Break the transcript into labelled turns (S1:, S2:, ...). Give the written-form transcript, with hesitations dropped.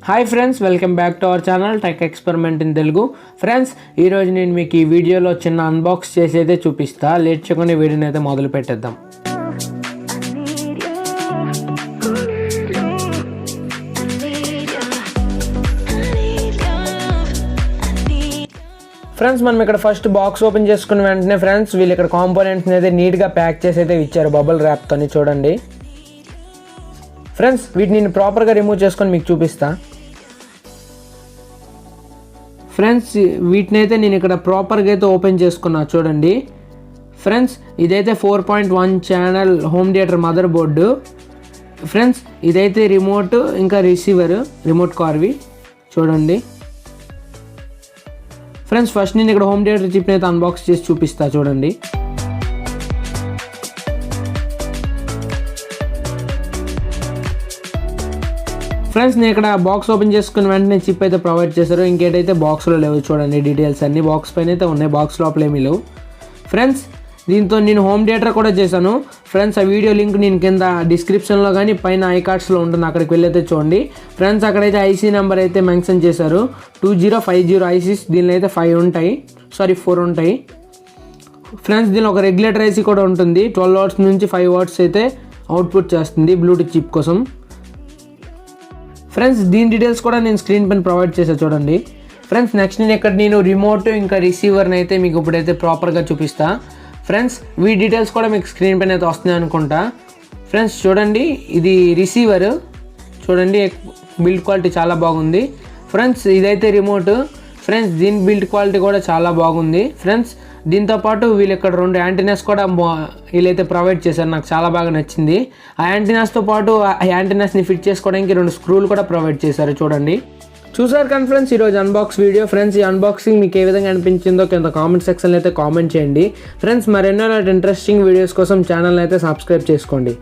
S1: Hi friends, welcome back to our channel tech experiment in Telugu. Friends, ఈరోజు నేను మీకు ఈ వీడియోలో చిన్న అన్బాక్స్ చేసి అయితే చూపిస్తా. లేట్ చేయకుండా వీడియోని అయితే మొదలు పెట్టేద్దాం. ఫ్రెండ్స్, మనం ఇక్కడ ఫస్ట్ బాక్స్ ఓపెన్ చేసుకున్న వెంటనే ఫ్రెండ్స్ వీళ్ళు ఇక్కడ కాంపోనెంట్స్ని అయితే నీట్గా ప్యాక్ చేసి అయితే ఇచ్చారు బబుల్ ర్యాప్తోని. చూడండి ఫ్రెండ్స్, వీటిని నేను ప్రాపర్గా రిమూవ్ చేసుకొని మీకు చూపిస్తా. ఫ్రెండ్స్, వీటిని అయితే నేను ఇక్కడ ప్రాపర్గా అయితే ఓపెన్ చేసుకున్నా. చూడండి ఫ్రెండ్స్, ఇదైతే 4.1 channel home theatre mother board. Friends, ఇదైతే రిమోట్ ఇంకా రిసీవర్, రిమోట్ కార్వి. చూడండి ఫ్రెండ్స్, ఫస్ట్ నేను ఇక్కడ హోమ్ థియేటర్ చిప్ని అయితే అన్బాక్స్ చేసి చూపిస్తా. చూడండి ఫ్రెండ్స్, నేను ఇక్కడ బాక్స్ ఓపెన్ చేసుకున్న వెంటనే చిప్ అయితే ప్రొవైడ్ చేశారు. ఇంకేటైతే బాక్స్లో లేవు. చూడండి డీటెయిల్స్ అన్నీ బాక్స్ పైన అయితే ఉన్నాయి, బాక్స్ లోపల ఏమీ లేవు. ఫ్రెండ్స్, దీంతో నేను హోమ్ థియేటర్ కూడా చేశాను. ఫ్రెండ్స్, ఆ వీడియో లింక్ నేను కింద డిస్క్రిప్షన్లో కానీ పైన ఐకార్డ్స్లో ఉంటుంది, అక్కడికి వెళ్ళి అయితే చూడండి. ఫ్రెండ్స్, అక్కడైతే ఐసీ నెంబర్ అయితే మెన్షన్ చేశారు, 2050 ఐసీస్. దీనిలో అయితే 4 ఉంటాయి. ఫ్రెండ్స్, దీనిలో ఒక రెగ్యులేటర్ ఐసీ కూడా ఉంటుంది. 12 వాట్స్ నుంచి 5 వాట్స్ అయితే అవుట్పుట్ చేస్తుంది బ్లూటూత్ చిప్ కోసం. ఫ్రెండ్స్, దీని డీటెయిల్స్ కూడా నేను స్క్రీన్ పైన ప్రొవైడ్ చేశాను. చూడండి ఫ్రెండ్స్, నెక్స్ట్ నేను రిమోట్ ఇంకా రిసీవర్ని అయితే మీకు ఇప్పుడైతే ప్రాపర్గా చూపిస్తా. ఫ్రెండ్స్, వీటి డీటెయిల్స్ కూడా మీకు స్క్రీన్ పైన అయితే వస్తున్నాయి అనుకుంటా. ఫ్రెండ్స్, చూడండి ఇది రిసీవర్. చూడండి బిల్డ్ క్వాలిటీ చాలా బాగుంది. ఫ్రెండ్స్, ఇదైతే రిమోట్. ఫ్రెండ్స్, దీని బిల్డ్ క్వాలిటీ కూడా చాలా బాగుంది. ఫ్రెండ్స్, దీంతోపాటు వీళ్ళు ఇక్కడ 2 యాంటీనాస్ కూడా వీళ్ళైతే ప్రొవైడ్ చేశారు. నాకు చాలా బాగా నచ్చింది. ఆ యాంటీనాస్తో పాటు ఆ యాంటీనాస్ని ఫిట్ చేసుకోవడానికి 2 స్క్రూలు కూడా ప్రొవైడ్ చేశారు. చూడండి చూసారు కానీ ఫ్రెండ్స్ ఈరోజు అన్బాక్స్ వీడియో. ఫ్రెండ్స్, ఈ అన్బాక్సింగ్ మీకు ఏ విధంగా అనిపించిందో కింద కామెంట్ సెక్షన్లో అయితే కామెంట్ చేయండి. ఫ్రెండ్స్, మరెన్నో ఇంట్రెస్టింగ్ వీడియోస్ కోసం ఛానల్ అయితే సబ్స్క్రైబ్ చేసుకోండి.